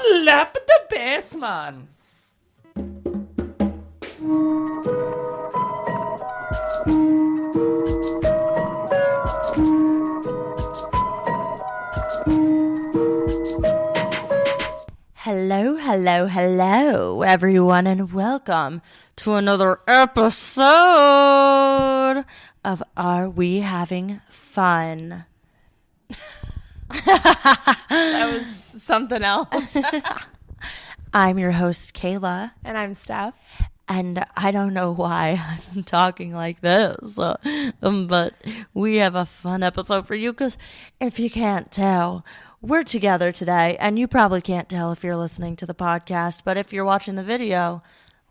Slap the bass, man. Hello, hello, hello, everyone, and welcome to another episode of Are We Having Fun? That was something else. I'm your host, Kayla, And I'm Steph. and I don't know why I'm talking like this, but we have a fun episode for you, because if you can't tell, we're together today, and you probably can't tell if you're listening to the podcast, but if you're watching the video,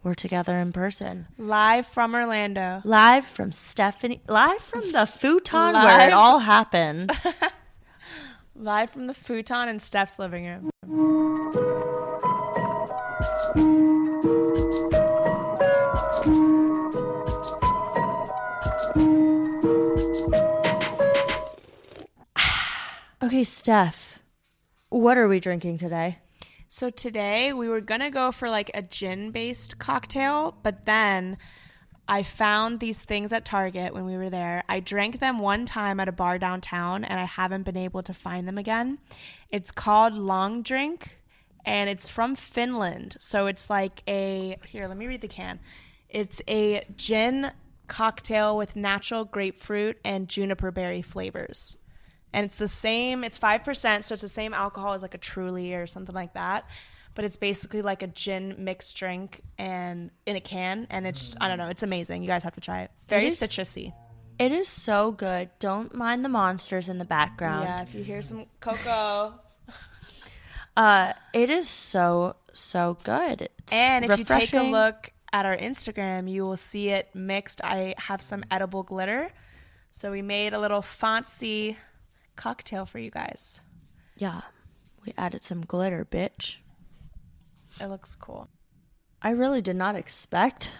we're together in person. Live from Orlando. Live from the futon where it all happened. Live from the futon in Steph's living room. Okay, Steph, what are we drinking today? So today we were going to go for like a gin-based cocktail, but then I found these things at Target when we were there. I drank them one time at a bar downtown, and I haven't been able to find them again. It's called Long Drink, and it's from Finland. So it's like here, let me read the can. It's a gin cocktail with natural grapefruit and juniper berry flavors. And it's the same, it's 5%, so it's the same alcohol as like a Truly or something like that. But it's basically like a gin mixed drink and in a can, and it's, I don't know, it's amazing. You guys have to try it. Very citrusy. It is so good. Don't mind the monsters in the background. Yeah, if you hear some cocoa. It is so good. It's And if refreshing. you take a look at our Instagram, you will see it mixed. I have some edible glitter. So we made a little fancy cocktail for you guys. Yeah, we added some glitter, bitch. It looks cool. I really did not expect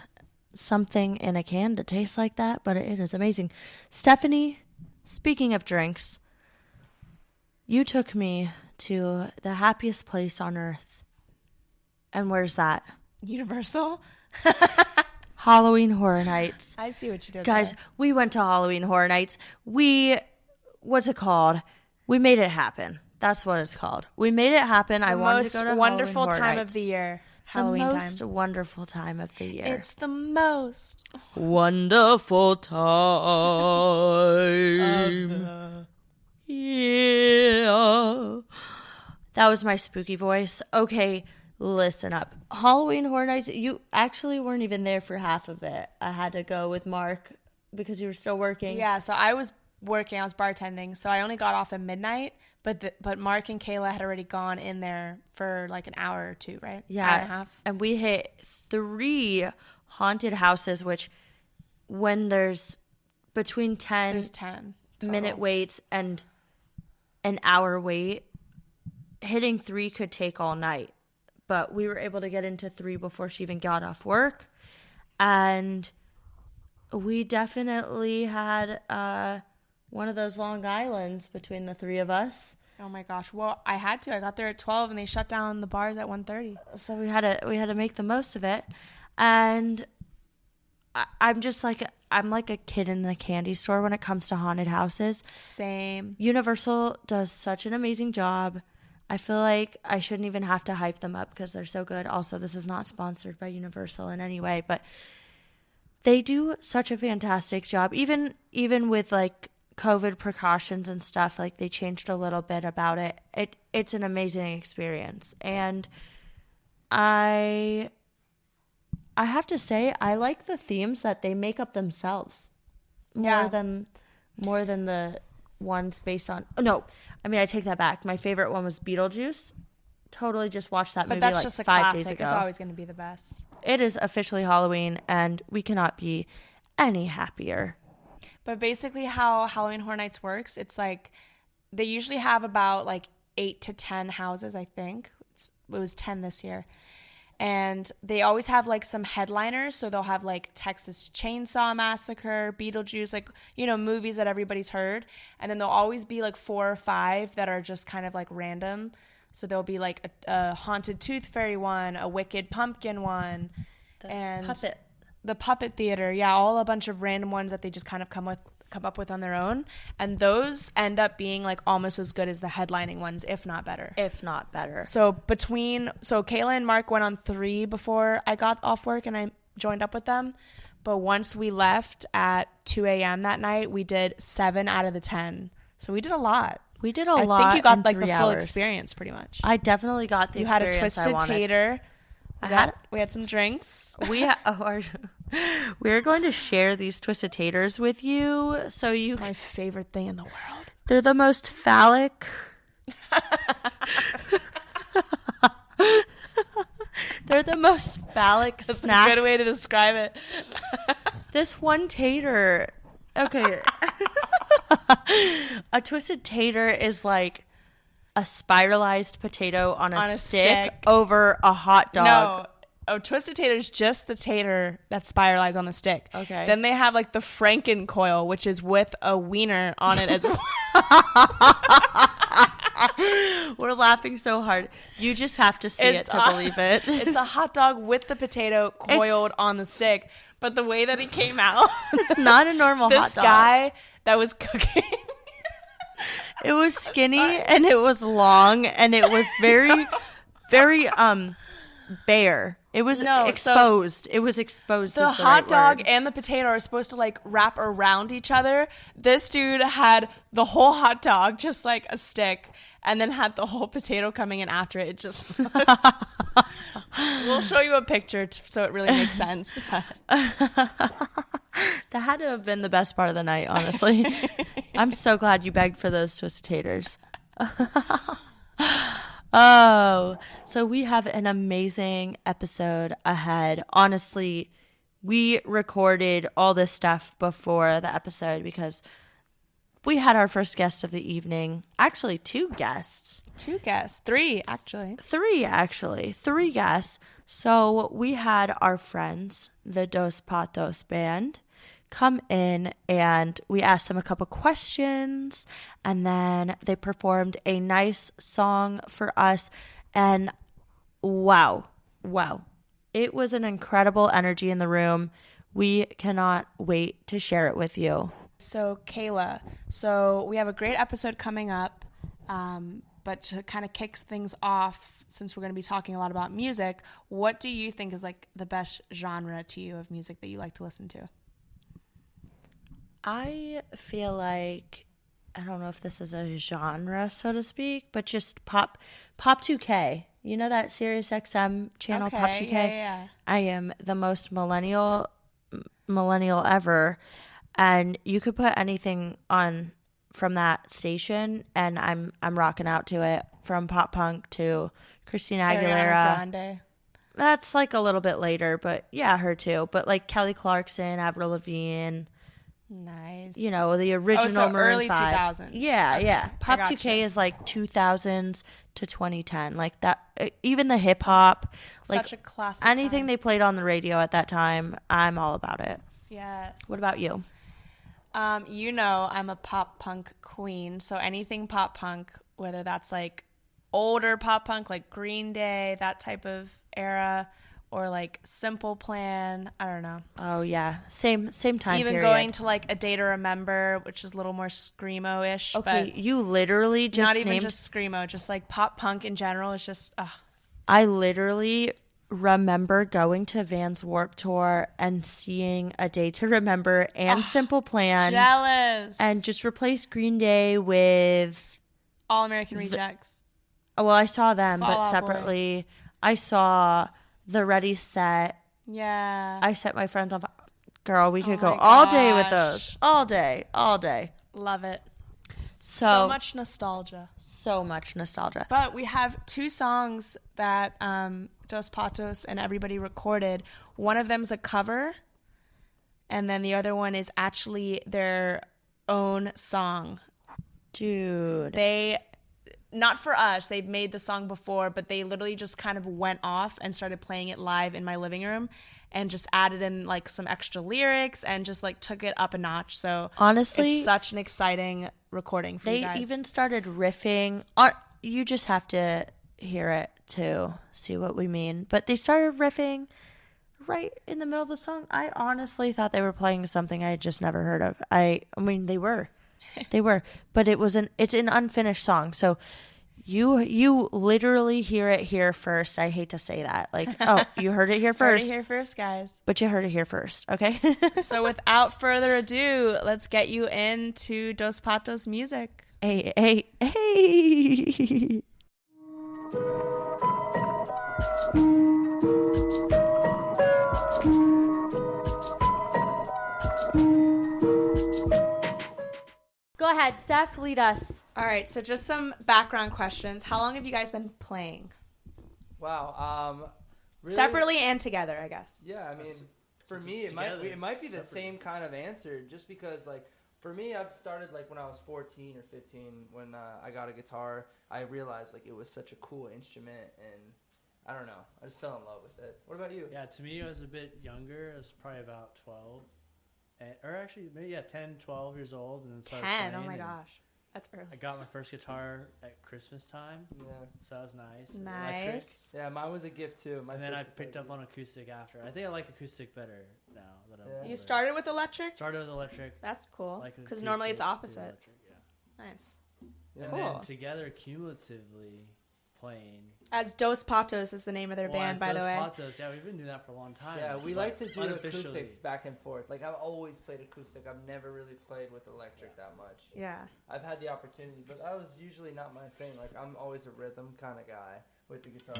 something in a can to taste like that, but it is amazing. Stephanie, speaking of drinks, you took me to the happiest place on earth. And where's that? Universal? Halloween Horror Nights. I see what you did Guys, there. we went to Halloween Horror Nights. What's it called? We made it happen. That's what it's called. We made it happen. I wanted to go to The most wonderful Halloween Horror time Nights. of the year. Halloween The most time. wonderful time of the year. It's the most wonderful time. Yeah. That was my spooky voice. Okay, listen up. Halloween Horror Nights, you actually weren't even there for half of it. I had to go with Mark because you were still working. Yeah, so I was working. I was bartending, so I only got off at midnight. But Mark and Kayla had already gone in there for like an hour or two, right? Yeah. Hour and a half. And we hit 3 haunted houses, which when there's between 10 There's 10 total. minute waits and an hour wait, hitting 3 could take all night. But we were able to get into 3 before she even got off work. And we definitely had one of those Long Islands between the 3 of us. Oh my gosh. Well, I had to. I got there at 12 and they shut down the bars at 1:30. So we had to make the most of it. And I'm just like, I'm like a kid in the candy store when it comes to haunted houses. Same. Universal does such an amazing job. I feel like I shouldn't even have to hype them up because they're so good. Also, this is not sponsored by Universal in any way, but they do such a fantastic job. Even with like COVID precautions and stuff, like they changed a little bit about it. It's an amazing experience. And I have to say, I like the themes that they make up themselves more than the ones based on. No, I mean, I take that back. My favorite one was Beetlejuice. Totally just watched that movie But that's like just a 5 classic. days ago. It's always going to be the best. It is officially Halloween, and we cannot be any happier. But basically how Halloween Horror Nights works, it's like they usually have about like 8 to 10 houses, I think. It was 10 this year. And they always have like some headliners. So they'll have like Texas Chainsaw Massacre, Beetlejuice, like, you know, movies that everybody's heard. And then there'll always be like 4 or 5 that are just kind of like random. So there'll be like a haunted tooth fairy one, a wicked pumpkin one, and puppet. The puppet theater. Yeah, all a bunch of random ones that they just kind of come up with on their own, and those end up being like almost as good as the headlining ones, if not better. So Kayla and Mark went on 3 before I got off work and I joined up with them. But once we left at 2 a.m. that night, we did 7 out of the 10. So we did a lot. I think you got like the full hours. experience pretty much. I definitely got the You had experience. a twisted tater. We had some drinks. We're going to share these twisted taters with you. So My favorite thing in the world. They're the most phallic. They're the most phallic That's snack. a good way to describe it. This one tater. Okay. A twisted tater is like a spiralized potato on a stick over a hot dog. No. Oh, twisted tater is just the tater that's spiralized on the stick. Okay. Then they have like the Frankencoil, which is with a wiener on it as well. We're laughing so hard. You just have to see it to believe it. It's a hot dog with the potato coiled on the stick. But the way that he came out, it's not a normal hot dog. This guy that was cooking. It was skinny and it was long and it was very, very bare. It was exposed. It was exposed. The hot dog and the potato are supposed to like wrap around each other. This dude had the whole hot dog just like a stick, and then had the whole potato coming in after it. It just we'll show you a picture so it really makes sense. That had to have been the best part of the night, honestly. I'm so glad you begged for those twisted taters. Oh, so we have an amazing episode ahead. Honestly, we recorded all this stuff before the episode because we had our first guest of the evening. Actually, 2 guests. 2 guests. 3, actually. 3, actually. 3 guests. So we had our friends, the Dos Patos band, come in and we asked them a couple questions, and then they performed a nice song for us, and wow, it was an incredible energy in the room. We cannot wait to share it with you. So Kayla, we have a great episode coming up, but to kind of kick things off, since we're going to be talking a lot about music, what do you think is like the best genre to you of music that you like to listen to? I feel like, I don't know if this is a genre, so to speak, but just Pop 2K. You know that Sirius XM channel, okay, Pop 2K? Yeah. I am the most millennial ever, and you could put anything on from that station, and I'm rocking out to it, from pop punk to Christina Aguilera. Ariana Grande. That's like a little bit later, but yeah, her too. But like Kelly Clarkson, Avril Lavigne. Nice. You know, the original Maroon early 5. 2000s. Yeah, Okay, yeah. Pop 2K is like 2000s to 2010. Like that, even the hip hop, like such a classic anything time. they played on the radio at that time, I'm all about it. Yes. What about you? You know, I'm a pop punk queen, so anything pop punk, whether that's like older pop punk like Green Day, that type of era, or like Simple Plan, I don't know. Oh yeah, same time Even period. going to like A Day to Remember, which is a little more screamo-ish. Okay, but you literally just not even named... just screamo, just like pop punk in general is just. I literally remember going to Vans Warped Tour and seeing A Day to Remember and Simple Plan. Jealous. And just replace Green Day with All American Rejects. Well, I saw them, Fall but Out Boy. separately. I saw the Ready Set. Yeah. I set my friends on fire. Girl, we could Oh go my all day with gosh. those. All day. Love it. So much nostalgia. So much nostalgia. But we have 2 songs that Dos Patos and everybody recorded. One of them's a cover, and then the other one is actually their own song. Dude. They, not for us, they'd made the song before, but they literally just kind of went off and started playing it live in my living room and just added in like some extra lyrics and just like took it up a notch. So honestly, it's such an exciting recording for you guys. They even started riffing. You just have to hear it to see what we mean. But they started riffing right in the middle of the song. I honestly thought they were playing something I had just never heard of. I mean, they were, but it's an unfinished song. So you literally hear it here first. I hate to say that. Like, oh, you heard it here Heard first. it here first, guys. But you heard it here first, okay? So without further ado, let's get you into Dos Patos music. Hey. Go ahead, Steph, lead us. All right, so just some background questions. How long have you guys been playing? Wow. Really? Separately and together, I guess. Yeah, I mean, for me, it might be the same kind of answer, just because, like, for me, I've started, like, when I was 14 or 15, when I got a guitar. I realized, like, it was such a cool instrument, and I don't know. I just fell in love with it. What about you? Yeah, to me, it was a bit younger. It was probably about 12. Or actually, maybe, 10, 12 years old. And then started 10, oh playing, my and gosh. That's early. I got my first guitar at Christmas time. Yeah. So that was nice. Nice. Electric. Yeah, mine was a gift, too. And then I picked up on acoustic after. I think I like acoustic better now. That I'm older. You started with electric? Started with electric. That's cool. Like Because normally it's acoustic, opposite. electric, yeah. Nice. Yeah. And Cool. then together, cumulatively playing. As Dos Patos is the name of their Well, band, as by the Dos way. Patos, yeah, we've been doing that for a long time. Yeah, we but like to do unofficially. acoustics back and forth. Like, I've always played acoustic. I've never really played with electric that much. Yeah. I've had the opportunity, but that was usually not my thing. Like, I'm always a rhythm kind of guy with the guitar.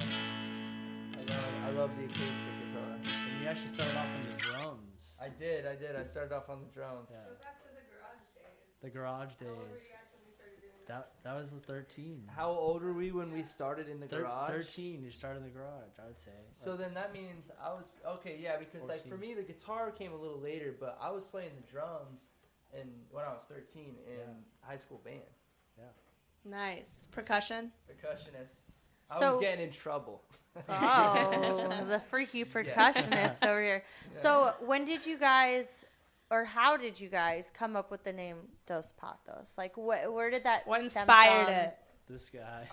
I love the acoustic guitar. And you actually started off on the drums. I did. I started off on the drums. Yeah. Go back to the garage days. The garage How old were you days. guys when you started doing That was 13. How old were we when we started in the garage? 13. You started in the garage, I would say. So then that means I was okay, yeah, because like for 14. me the guitar came a little later, but I was playing the drums when I was 13 in high school band. Nice. Percussion? Percussionist. I So- was getting in trouble. Oh, the freaky percussionist over here. Yeah. So when did you guys, or how did you guys come up with the name Dos Patos? Like, where did that What stem inspired from? it? This guy.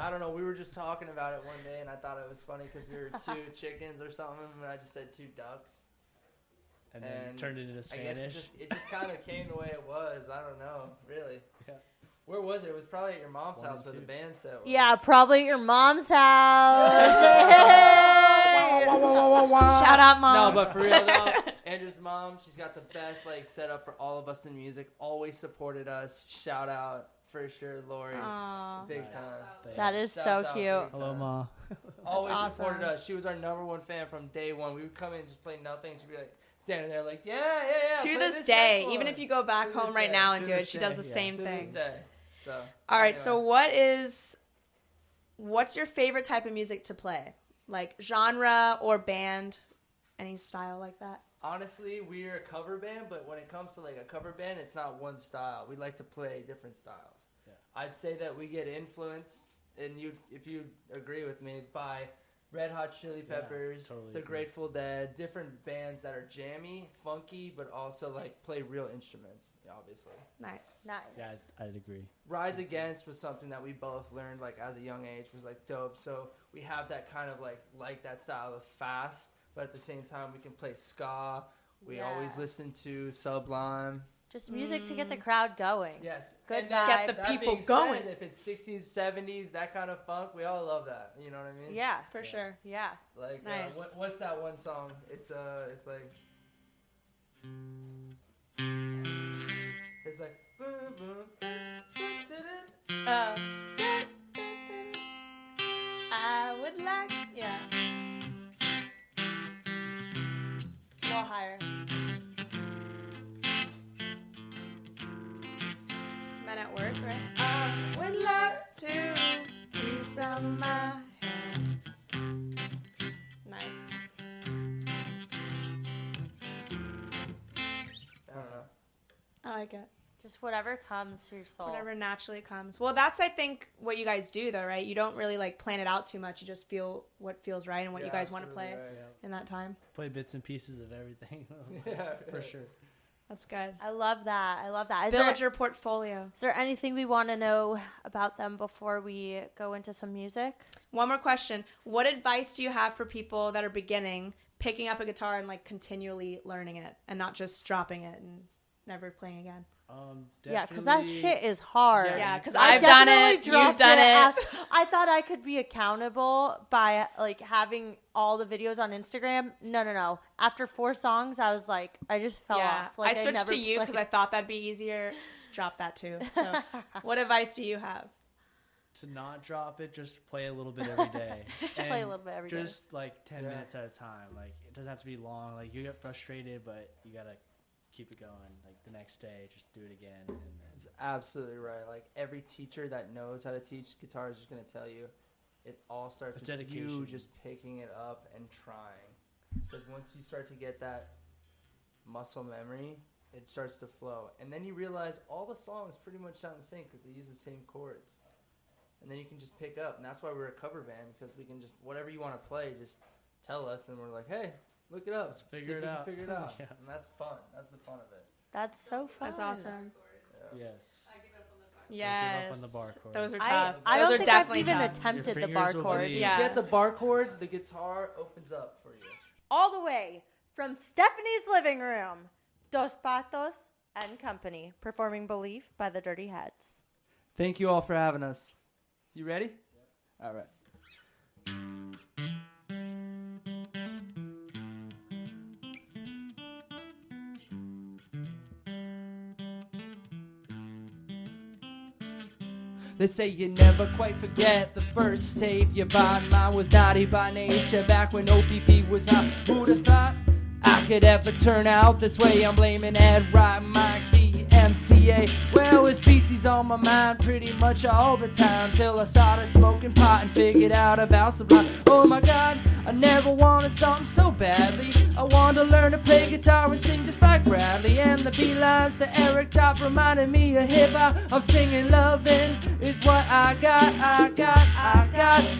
I don't know. We were just talking about it one day, and I thought it was funny because we were two chickens or something, and I just said two ducks. and then and turned it into I guess Spanish. it just kind of came the way it was. I don't know, really. Yeah. Where was it? It was probably at your mom's One house and where the two. band set was. Yeah, probably at your mom's house. Shout out, Mom. No, but for real though, Andrew's mom, she's got the best like setup for all of us in music. Always supported us. Shout out for sure, Lori. Aw. Big Nice. time. Thanks. That is Shouts so out cute. big Hello, time. Ma. Always That's supported awesome. us. She was our #1 fan from day one. We would come in and just play nothing. She'd be like standing there like, yeah. To play this day, next even one." if you go back To this home right day. now and To do it, this she does the day. same To this thing. day. So. All right, so anyway. what's your favorite type of music to play? Like genre or band? Any style like that? Honestly, we're a cover band, but when it comes to like a cover band, it's not one style. We like to play different styles. Yeah. I'd say that we get influenced, and if you agree with me, by Red Hot Chili Yeah, Peppers, totally The agree. Grateful Dead, different bands that are jammy, funky, but also like play real instruments, obviously. Nice. Nice. Yeah, I'd agree. Rise Against was something that we both learned like as a young age was like dope. So we have that kind of like that style of fast, but at the same time we can play ska. We always Yeah. listen to Sublime. Just music to get the crowd going. Yes. Good And then, vibe. Get the that people being going. Said, if it's 60s, 70s, that kind of funk, we all love that. You know what I mean? Yeah. For Yeah. sure. Yeah. Like Nice. what's that one song? It's like it's like boom, boom, I would like, yeah. A little higher. Men at work, right? I would like to keep from my hand. Nice. I don't know. I like it. Just whatever comes to your soul. Whatever naturally comes. Well, that's, I think, what you guys do, though, right? You don't really, like, plan it out too much. You just feel what feels right and what you guys want to play absolutely right. in that time. Play bits and pieces of everything. Yeah, For right. sure. That's good. I love that. Build your portfolio. Is there anything we want to know about them before we go into some music? One more question. What advice do you have for people that are beginning, picking up a guitar and like continually learning it and not just dropping it and never playing again? Yeah, because that shit is hard. Yeah, because I've done it. You've done it. I thought I could be accountable by like having all the videos on Instagram. No. After 4 songs, I was like, I just fell off. Like, I switched to you because I thought that'd be easier. Just drop that too. So, what advice do you have? To not drop it, just play a little bit every day. Play a little bit every day. Just like 10 minutes at a time. Like it doesn't have to be long. Like you get frustrated, but you gotta keep it going. Like the next day, just do it again. And then That's absolutely right. Like every teacher that knows how to teach guitar is just gonna tell you, it all starts with you just picking it up and trying. Because once you start to get that muscle memory, it starts to flow, and then you realize all the songs pretty much sound the same because they use the same chords. And then you can just pick up, and that's why we're a cover band, because we can just whatever you want to play, just tell us, and we're like, hey. Look it up. Let's figure it out. Figure it out. Yeah. And that's fun. That's the fun of it. That's so fun. That's awesome. Yeah. yes. I give up on the bar. Yes. Give up on the bar chords. Those are tough. I Those don't are think I've definitely even tough. attempted Your the bar fingers will chord. bleed. Yeah. You get the bar chord, the guitar opens up for you. All the way from Stephanie's living room, Dos Patos and Company, performing Belief by the Dirty Heads. Thank you all for having us. You ready? Yep. All right. They say you never quite forget the first tape you bought. Mine was naughty by nature back when OPP was hot. Who'd have thought I could ever turn out this way? I'm blaming Ed Rock, Mike, the MCA. Well, it's BC's on my mind pretty much all the time, till I started smoking pot and figured out about Sublime. Oh my God, I never wanted something so badly. I wanted to learn to play guitar and sing just like Bradley. And the B lines that Eric dropped reminded me of hip hop. I'm singing loving is what I got.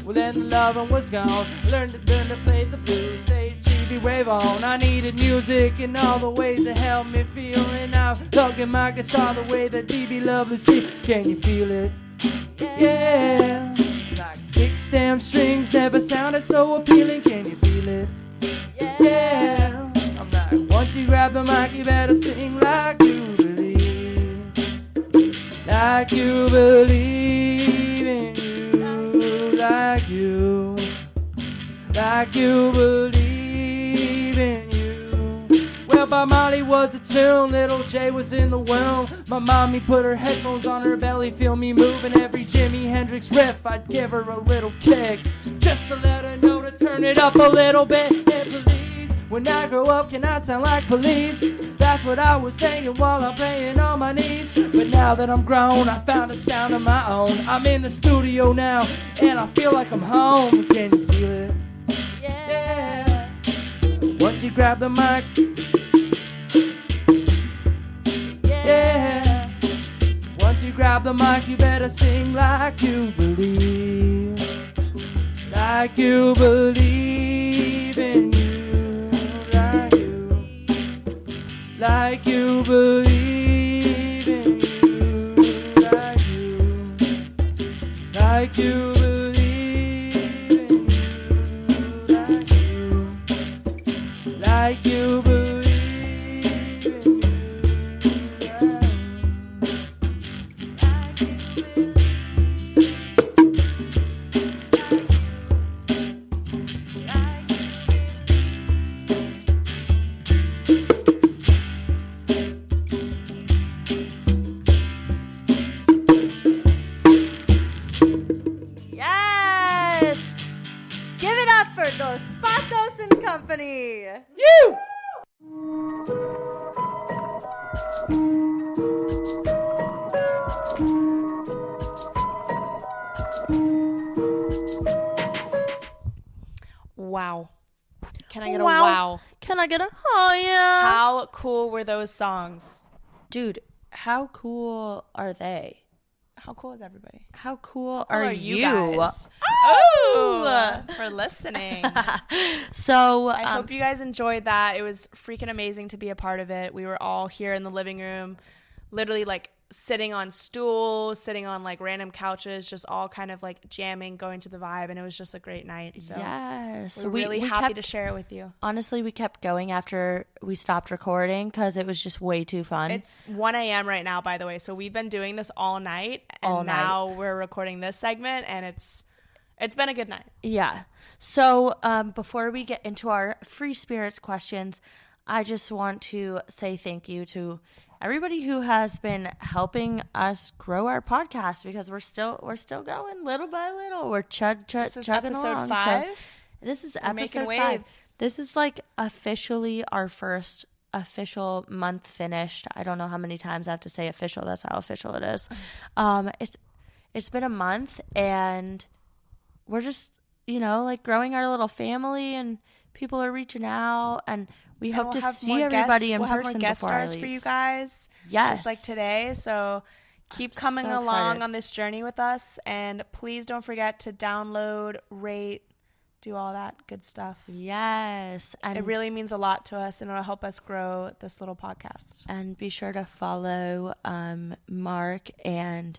Well, then the loving was gone. Learned to play the blues. HCB wave on. I needed music in all the ways that helped me feel. And I'm plugging my guitar the way that DB loved Lucy. Can you feel it? Yeah. Like 6 damn strings never sounded so appealing. Can you feel it? Yeah. I'm like, once you grab the mic, you better sing like you believe. Like you believe in you. Like you believe in you. Well, Bob Marley was a tune, Little J was in the womb. My mommy put her headphones on her belly, feel me moving. Every Jimi Hendrix riff, I'd give her a little kick, just to let her know to turn it up a little bit. Hey, please, when I grow up, can I sound like Police? That's what I was saying while I'm playing on my knees. But now that I'm grown, I found a sound of my own. I'm in the studio now, and I feel like I'm home. Can you feel it? Yeah. Once you grab the mic, yeah. Once you grab the mic, you better sing like you believe. Like you believe in you. Like you believe in you. Like you believe in you. Like you believe in you. Yes! Give it up for Dos Patos and Company. You! Wow. Can I get a wow? Can I get a oh yeah? How cool were those songs? Dude, how cool are they? How cool is everybody? How cool How are you you? guys? Oh! For for listening. So I hope you guys enjoyed that. It was freaking amazing to be a part of it. We were all here in the living room, literally like sitting on stools, sitting on like random couches, just all kind of like jamming, going to the vibe, and it was just a great night. So yes, we're really happy to share it with you. Honestly, we kept going after we stopped recording because it was just way too fun. It's 1 a.m. right now, by the way, so we've been doing this all night, and now we're recording this segment, and it's been a good night. Yeah. So before we get into our free spirits questions, I just want to say thank you to everybody who has been helping us grow our podcast, because we're still going little by little. We're chugging along. 5. So this is we're episode 5. Waves. This is like officially our first official month finished. I don't know how many times I have to say official. That's how official it is. It's been a month, and we're just, like growing our little family, and people are reaching out, and we hope to see everybody in person. We'll have more guest before I stars leave. for you guys. Yes. Just like today. So keep coming along on this journey with us. And please don't forget to download, rate, do all that good stuff. Yes. And it really means a lot to us, and it'll help us grow this little podcast. And be sure to follow Mark and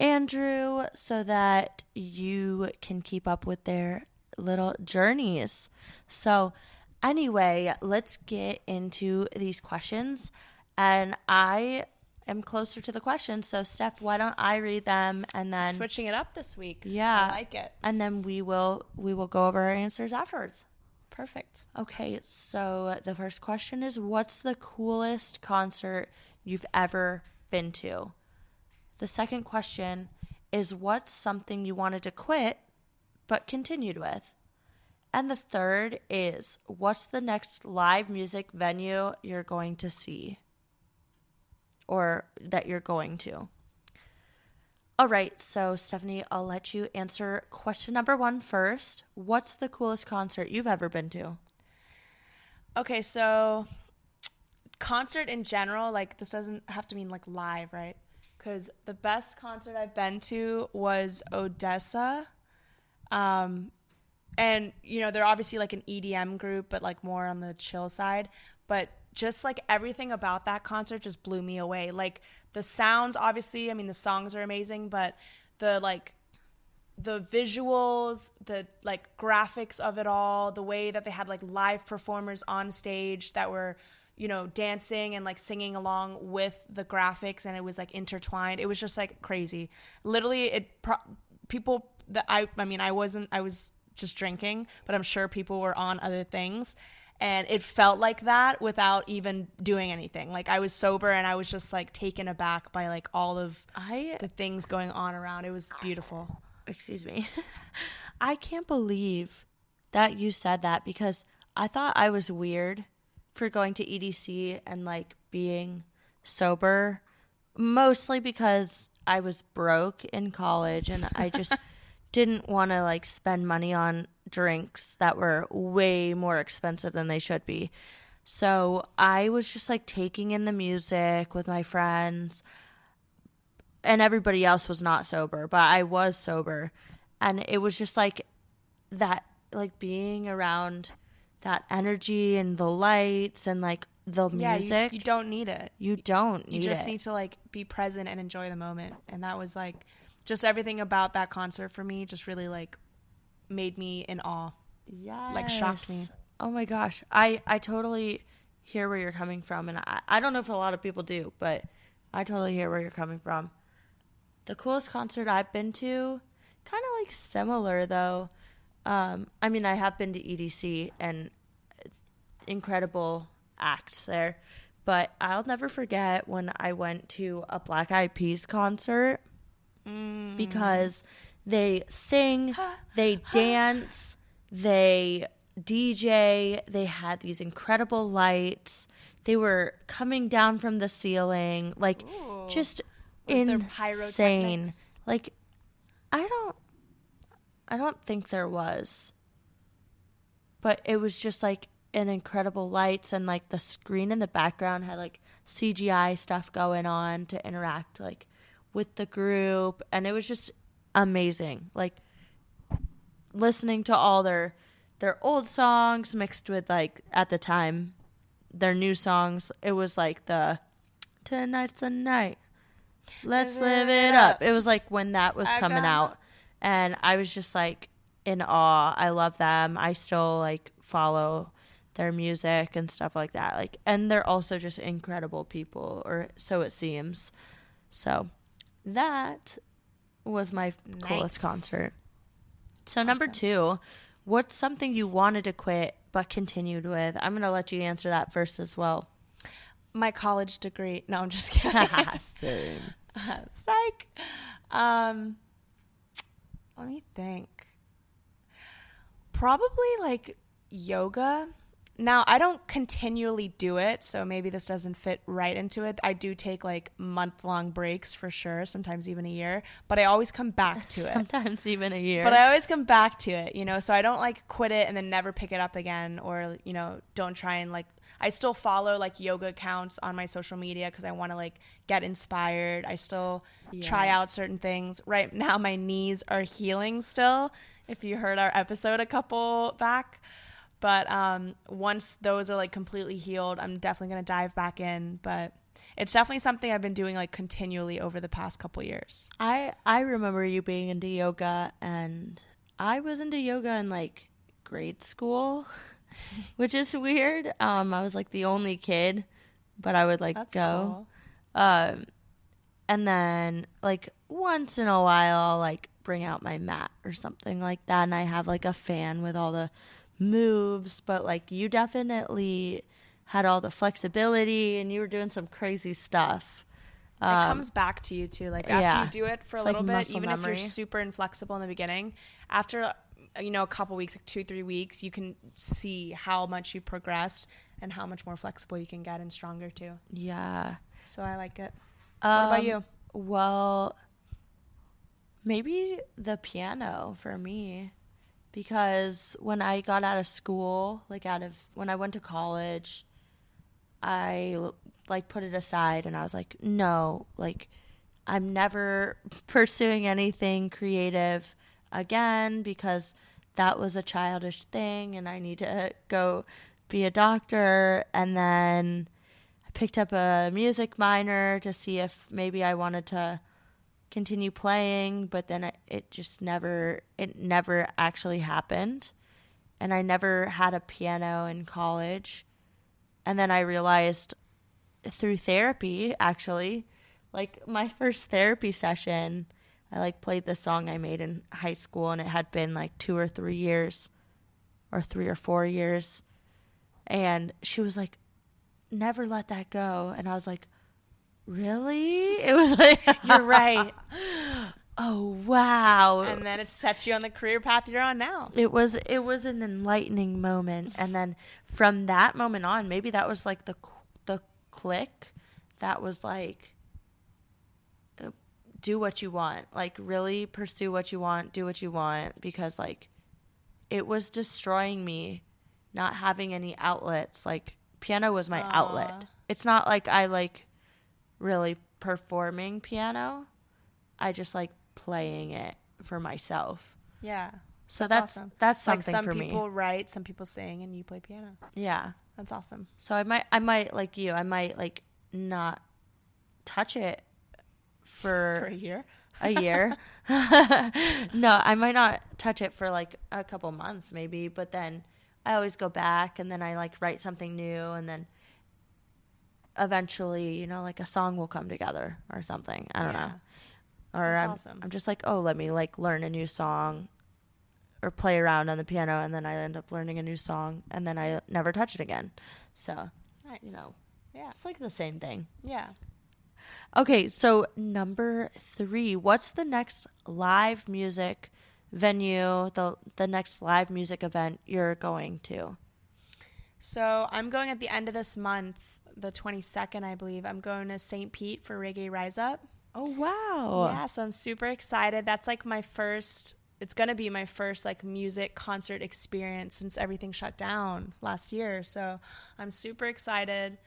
Andrew so that you can keep up with their little journeys. So anyway, let's get into these questions. And I am closer to the questions. So Steph, why don't I read them, and then switching it up this week. Yeah. I like it. And then we will go over our answers afterwards. Perfect. Okay, so the first question is, what's the coolest concert you've ever been to? The second question is, what's something you wanted to quit but continued with? And the third is, what's the next live music venue you're going to see? Or that you're going to? All right, so Stephanie, I'll let you answer question number 1 first. What's the coolest concert you've ever been to? Okay, so concert in general, like this doesn't have to mean like live, right? Because the best concert I've been to was Odessa. And, they're obviously like an EDM group, but like more on the chill side. But just like everything about that concert just blew me away. Like the sounds, obviously, I mean, the songs are amazing, but the visuals, the like graphics of it all, the way that they had like live performers on stage that were, dancing and like singing along with the graphics, and it was like intertwined. It was just like crazy. Literally, I was just drinking, but I'm sure people were on other things, and it felt like that without even doing anything. Like I was sober, and I was just like taken aback by like all of the things going on around. It was beautiful. Excuse me. I can't believe that you said that, because I thought I was weird for going to EDC and like being sober, mostly because I was broke in college, and I just didn't want to like spend money on drinks that were way more expensive than they should be. So I was just like taking in the music with my friends, and everybody else was not sober, but I was sober. And it was just like that, like being around that energy and the lights and like the music. You don't need it. You don't need it. You just need to like be present and enjoy the moment. And that was like just everything about that concert for me just really like made me in awe. Yes. Like shocked me. Oh my gosh. I totally hear where you're coming from. And I don't know if a lot of people do, but I totally hear where you're coming from. The coolest concert I've been to, kind of like similar though. I mean, I have been to EDC and incredible acts there, but I'll never forget when I went to a Black Eyed Peas concert, because they sing, they dance, they DJ, they had these incredible lights. They were coming down from the ceiling, like just insane. Like I don't think there was, but it was just like an incredible lights, and like the screen in the background had like CGI stuff going on to interact like with the group, and it was just amazing. Like listening to all their old songs mixed with, like, at the time, their new songs. It was like the tonight's the night, let's live it up. It was like when that was coming out, and I was just like in awe. I love them. I still like follow their music and stuff like that. Like, and they're also just incredible people, or so it seems. So that was my coolest concert. So number 2, what's something you wanted to quit but continued with? I'm going to let you answer that first as well. My college degree. No, I'm just kidding. Same. Psych. Let me think. Probably like yoga. Now, I don't continually do it, so maybe this doesn't fit right into it. I do take like month-long breaks for sure, sometimes even a year, but I always come back to it. Sometimes even a year. But I always come back to it, you know, so I don't like quit it and then never pick it up again, or, you know, don't try and like, I still follow like yoga accounts on my social media because I want to like get inspired. I still try out certain things. Right now, my knees are healing still, if you heard our episode a couple back. But once those are like completely healed, I'm definitely going to dive back in. But it's definitely something I've been doing like continually over the past couple years. I remember you being into yoga, and I was into yoga in like grade school, which is weird. I was like the only kid, but I would like go. Cool. And then like once in a while I'll like bring out my mat or something like that, and I have like a fan with all the moves. But like you definitely had all the flexibility, and you were doing some crazy stuff. It comes back to you too. Like after you do it for a little bit, even memory. if you're super inflexible in the beginning, after, you know, a couple weeks, like 2-3 weeks, you can see how much you've progressed and how much more flexible you can get and stronger too. Yeah. So I like it. What about you? Well, maybe the piano for me, because when I got out of school, like when I went to college, I like put it aside, and I was like, no, like I'm never pursuing anything creative again, because that was a childish thing and I need to go be a doctor. And then I picked up a music minor to see if maybe I wanted to continue playing, but then it never actually happened. And I never had a piano in college. And then I realized through therapy, actually, like my first therapy session, I like played the song I made in high school, and it had been like 2 or 3 years, or 3 or 4 years. And she was like, never let that go. And I was like, really? It was like, you're right. Oh, wow. And then it sets you on the career path you're on now. It was an enlightening moment. And then from that moment on, maybe that was like the click that was like, do what you want, like really pursue what you want, do what you want, because like it was destroying me not having any outlets. Like piano was my outlet. It's not like I like really performing piano. I just like playing it for myself. Yeah. So that's awesome. That's something like for me. Some people write, some people sing, and you play piano. Yeah. That's awesome. So I might like you, I might like not touch it for a year. No, I might not touch it for like a couple months maybe, but then I always go back, and then I like write something new, and then eventually, you know, like a song will come together or something. I don't know. Or awesome. I'm just like, oh, let me like learn a new song or play around on the piano, and then I end up learning a new song, and then I never touch it again. So, nice. You know, yeah, it's like the same thing. Yeah. Okay, so number 3, what's the next live music venue, the next live music event you're going to? So I'm going at the end of this month, the 22nd, I believe. I'm going to St. Pete for Reggae Rise Up. Oh, wow. Yeah, so I'm super excited. That's like it's going to be my first like music concert experience since everything shut down last year. So I'm super excited.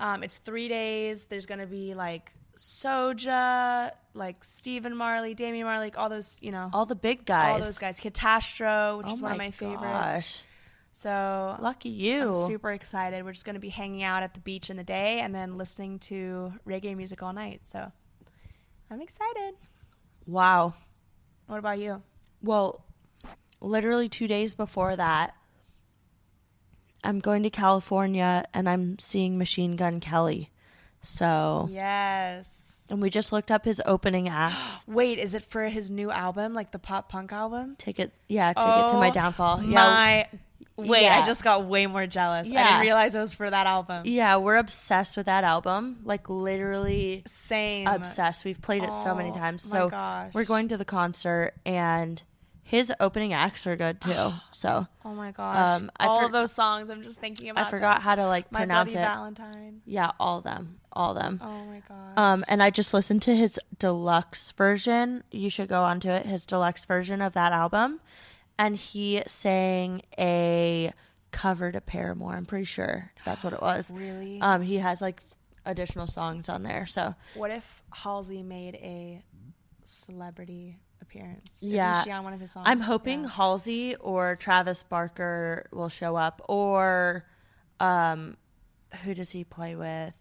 It's 3 days. There's going to be like Soja, like Stephen Marley, Damian Marley, like all those, all the big guys. all those guys. Catastro, which Oh is one of my favorites. So Lucky you. I'm super excited. We're just going to be hanging out at the beach in the day and then listening to reggae music all night. So I'm excited. Wow. What about you? Well, literally 2 days before that, I'm going to California and I'm seeing Machine Gun Kelly. So, Yes. and we just looked up his opening acts. Wait, is it for his new album, like the pop punk album? Ticket to My Downfall. Wait, Yeah. I just got way more jealous. I Yeah. didn't realize it was for that album. Yeah, we're obsessed with that album. Like literally Same. obsessed. We've played it so many times. my So gosh. we're going to the concert and his opening acts are good too. So Oh my gosh. I all for- of those songs, I'm just thinking about I forgot them. how to like My pronounce Bloody it. Valentine. Yeah, all of them. Oh my gosh. And I just listened to his deluxe version. You should go onto it. His deluxe version of that album, and he sang a cover to Paramore. I'm pretty sure that's what it was. Really? He has like additional songs on there. So What if Halsey made a celebrity appearance? Yeah. Isn't she on one of his songs? I'm hoping Yeah. Halsey or Travis Barker will show up, or who does he play with?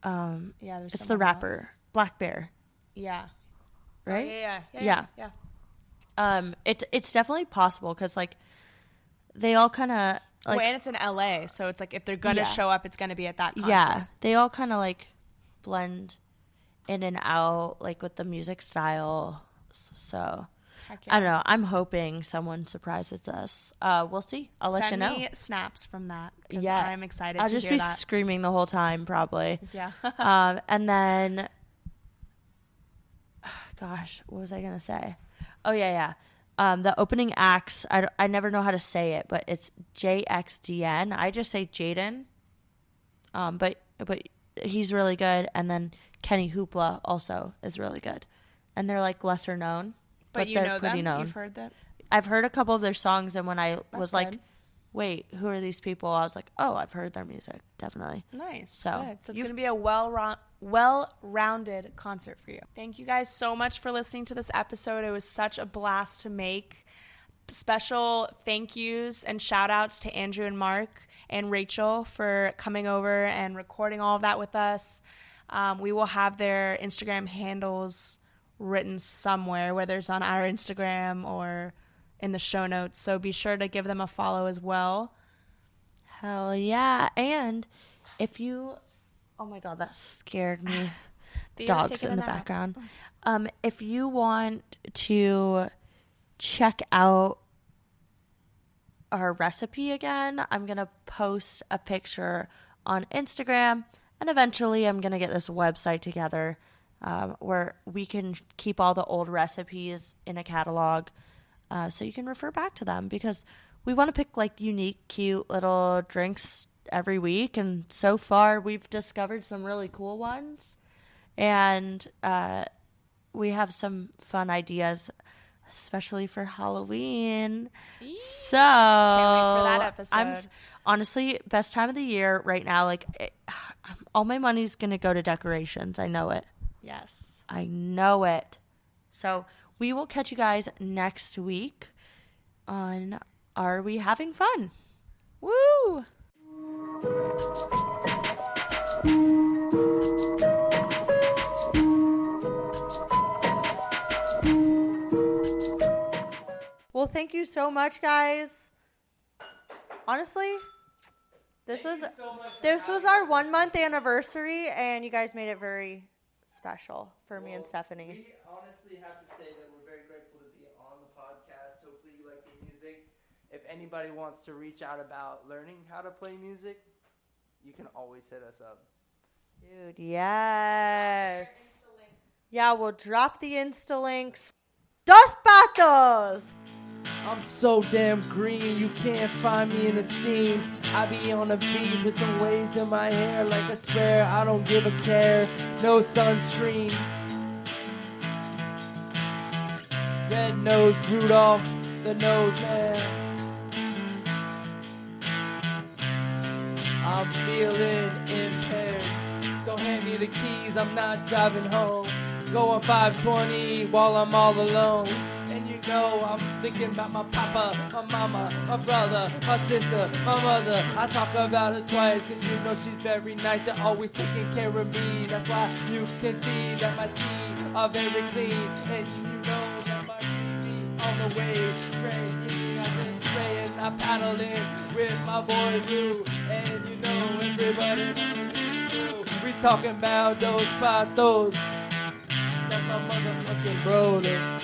Yeah, there's It's the someone rapper else. Black Bear, Yeah. right? Yeah. It's definitely possible because like they all kind of like Well, and it's in LA, so it's like if they're gonna Yeah. show up, it's gonna be at that concert. yeah, they all kind of like blend in and out like with the music style. So Heck I don't know. I'm hoping someone surprises us. We'll see. I'll let you Send know. me snaps from that. 'Cause Yeah, I'm excited I'll to just hear be that. screaming the whole time probably. Yeah. And then, gosh, what was I gonna say? Oh yeah. The opening acts. I never know how to say it, but it's JXDN. I just say Jaden. But he's really good, and then Kenny Hoopla also is really good, and they're like lesser known, but you they're know pretty them? known. You've heard them? I've heard a couple of their songs, and when I was like, good. wait, who are these people? I was like, oh, I've heard their music, definitely. Nice. So, Good. So it's you've- going to be a well-rounded concert for you. Thank you guys so much for listening to this episode. It was such a blast to make. Special thank yous and shout outs to Andrew and Mark and Rachel for coming over and recording all of that with us. We will have their Instagram handles written somewhere, whether it's on our Instagram or in the show notes. So be sure to give them a follow as well. Hell yeah. And if you, oh my God, that scared me. Thea's Dogs taking in a the nap. background. If you want to check out our recipe again, I'm going to post a picture on Instagram, and eventually I'm going to get this website together where we can keep all the old recipes in a catalog so you can refer back to them, because we want to pick like unique, cute little drinks every week, and so far we've discovered some really cool ones, and we have some fun ideas, especially for Halloween. So Can't wait for that episode. Honestly, best time of the year right now. Like all my money's gonna go to decorations. I know it. Yes. I know it. So we will catch you guys next week on Are We Having Fun? Woo! Well, thank you so much, guys. Honestly, this was our 1 month anniversary, and you guys made it very special for me and Stephanie. We honestly have to say that we're very grateful to be on the podcast. Hopefully you like the music. If anybody wants to reach out about learning how to play music, you can always hit us up. Dude, yes. Yeah, we'll drop the Insta links. Dos patos! I'm so damn green, you can't find me in the scene. I be on the beach with some waves in my hair, like I swear I don't give a care. No sunscreen. Red nose Rudolph, the nose man. I'm feeling impaired. So hand me the keys, I'm not driving home. going 520 while I'm all alone. And you know I'm thinking about my papa, my mama, my brother, my sister, my mother. I talk about her twice cause you know she's very nice and always taking care of me. That's why you can see that my teeth are very clean. And you know that my TV on the way straight. I've been spraying, I paddle in with my boy Lou. And you know everybody knows we talking about those patos. That's my motherfucking brother.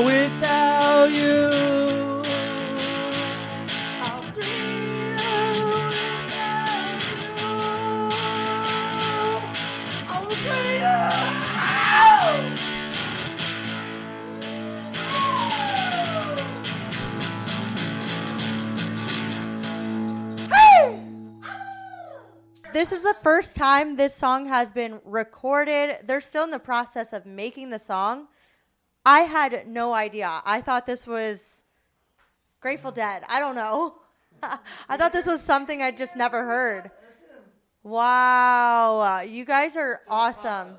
Without you, I'm freer without you. I'm freer. This is the first time this song has been recorded. They're still in the process of making the song. I had no idea. I thought this was Grateful Dead. I don't know. I thought this was something I just never heard. Wow. You guys are awesome.